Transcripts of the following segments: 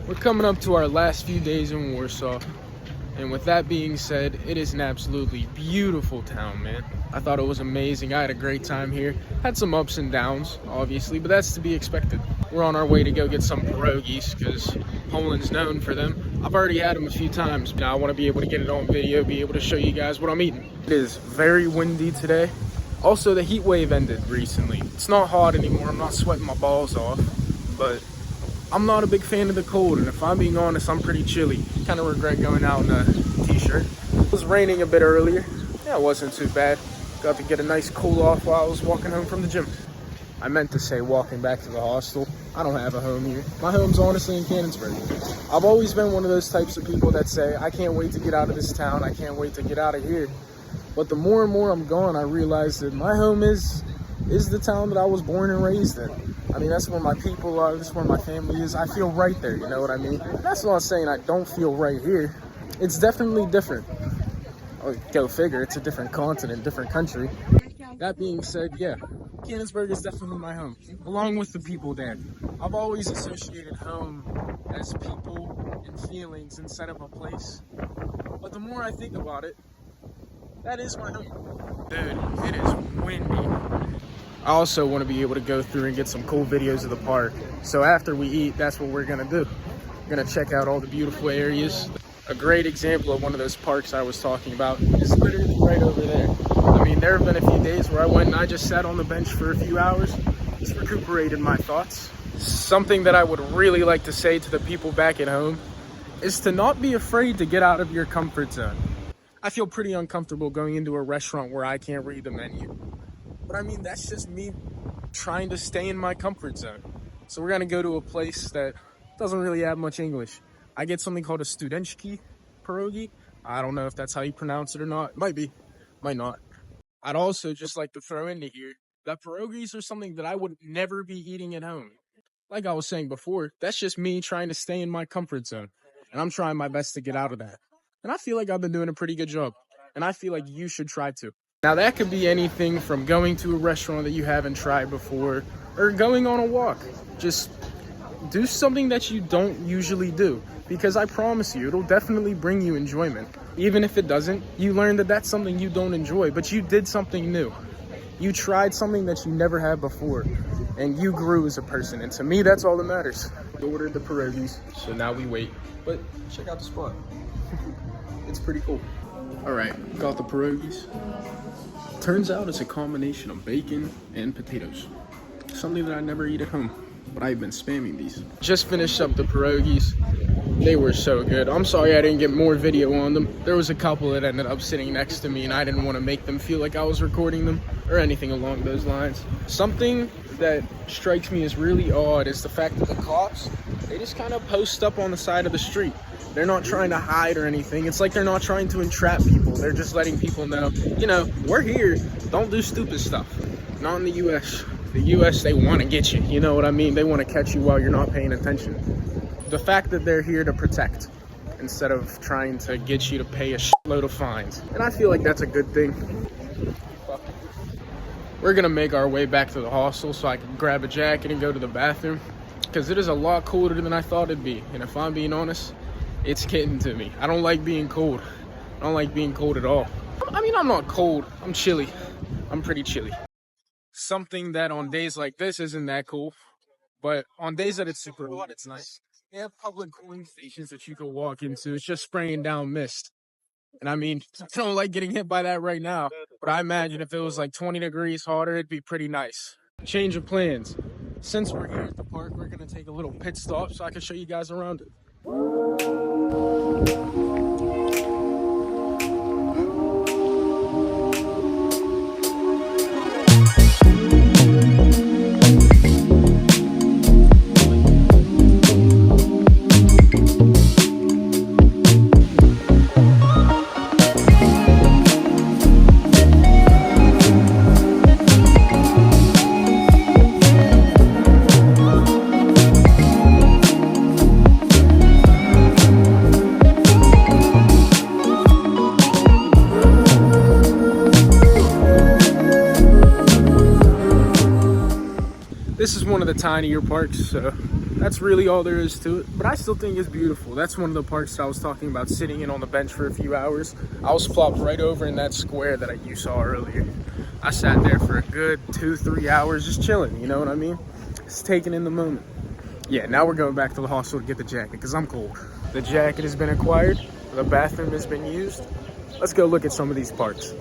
We're coming up to our last few days in Warsaw, and with that being said, it is an absolutely beautiful town, man. I thought it was amazing. I had a great time here. Had some ups and downs, obviously, but that's to be expected. We're on our way to go get some Peirogis because Poland's known for them. I've already had them a few times. Now I want to be able to get it on video, be able to show you guys what I'm eating. It is very windy today. Also, the heat wave ended recently. It's not hot anymore. I'm not sweating my balls off, but I'm not a big fan of the cold, and if I'm being honest, I'm pretty chilly. Kind of regret going out in a t-shirt. It was raining a bit earlier. Yeah, it wasn't too bad. Got to get a nice cool off while I was walking home from the gym. I meant to say walking back to the hostel. I don't have a home here. My home's honestly in Canonsburg. I've always been one of those types of people that say, I can't wait to get out of this town. I can't wait to get out of here. But the more and more I'm gone, I realize that my home is the town that I was born and raised in. I mean, that's where my people are, that's where my family is. I feel right there, you know what I mean? That's not saying I don't feel right here. It's definitely different. Oh, go figure, it's a different continent, different country. That being said, yeah, Canonsburg is definitely my home, along with the people there. I've always associated home as people and feelings instead of a place. But the more I think about it, that is my home. Dude, it is windy. I also want to be able to go through and get some cool videos of the park. So after we eat, that's what we're gonna do. We're gonna check out all the beautiful areas. A great example of one of those parks I was talking about is literally right over there. I mean, there have been a few days where I went and I just sat on the bench for a few hours, just recuperated my thoughts. Something that I would really like to say to the people back at home is to not be afraid to get out of your comfort zone. I feel pretty uncomfortable going into a restaurant where I can't read the menu. But I mean, that's just me trying to stay in my comfort zone. So we're gonna go to a place that doesn't really have much English. I get something called a studentsky pierogi. I don't know if that's how you pronounce it or not. Might be, might not. I'd also just like to throw into here that pierogis are something that I would never be eating at home. Like I was saying before, that's just me trying to stay in my comfort zone. And I'm trying my best to get out of that. And I feel like I've been doing a pretty good job. And I feel like you should try to. Now that could be anything from going to a restaurant that you haven't tried before or going on a walk. Just do something that you don't usually do, because I promise you, it'll definitely bring you enjoyment. Even if it doesn't, you learn that that's something you don't enjoy, but you did something new. You tried something that you never had before, and you grew as a person. And to me, that's all that matters. I ordered the pierogis, so now we wait. But check out the spot. It's pretty cool. All right, got the pierogis. Turns out it's a combination of bacon and potatoes. Something that I never eat at home, but I've been spamming these. Just finished up the pierogis. They were so good. I'm sorry I didn't get more video on them. There was a couple that ended up sitting next to me and I didn't want to make them feel like I was recording them or anything along those lines. Something that strikes me as really odd is the fact that the cops, they just kind of post up on the side of the street. They're not trying to hide or anything. It's like they're not trying to entrap people. They're just letting people know, you know, we're here. Don't do stupid stuff. Not in the US. The US, they want to get you. You know what I mean? They want to catch you while you're not paying attention. The fact that they're here to protect instead of trying to get you to pay a shitload of fines. And I feel like that's a good thing. We're going to make our way back to the hostel so I can grab a jacket and go to the bathroom, because it is a lot colder than I thought it'd be. And if I'm being honest, it's getting to me. I don't like being cold. I don't like being cold at all. I mean, I'm not cold. I'm chilly. I'm pretty chilly. Something that on days like this isn't that cool, but on days that it's super hot, it's nice. They have public cooling stations that you can walk into. It's just spraying down mist. And I mean, I don't like getting hit by that right now, but I imagine if it was like 20 degrees hotter, it'd be pretty nice. Change of plans. Since we're here at the park, we're going to take a little pit stop so I can show you guys around it. This is one of the tinier parks, so That's really all there is to it, but I still think it's beautiful. That's one of the parks that I was talking about, sitting in on the bench for a few hours. I was plopped right over in that square that you saw earlier. I sat there for a good 2-3 hours just chilling, you know what I mean? Just taking in the moment. Yeah, now we're going back to the hostel to get the jacket because I'm cold. The jacket has been acquired, the bathroom has been used. Let's go look at some of these parks.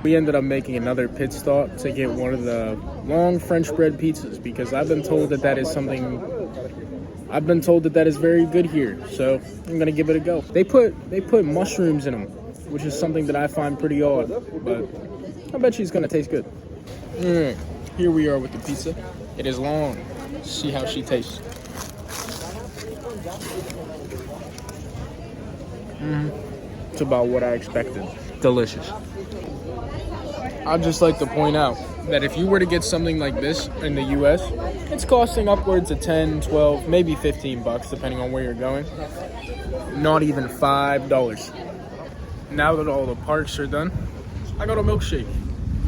We ended up making another pit stop to get one of the long French bread pizzas because I've been told that that is very good here. So I'm gonna give it a go. They put mushrooms in them, which is something that I find pretty odd, but I bet you it's gonna taste good. Here we are with the pizza. It is long. See how she tastes. It's about what I expected. Delicious. I'd just like to point out that if you were to get something like this in the US, it's costing upwards of 10, 12, maybe 15 bucks depending on where you're going. Not even $5. Now that all the parks are done, I got a milkshake.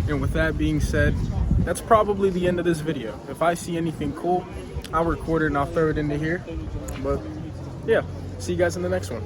And with that being said, that's probably the end of this video. If I see anything cool, I'll record it and I'll throw it into here. But yeah, see you guys in the next one.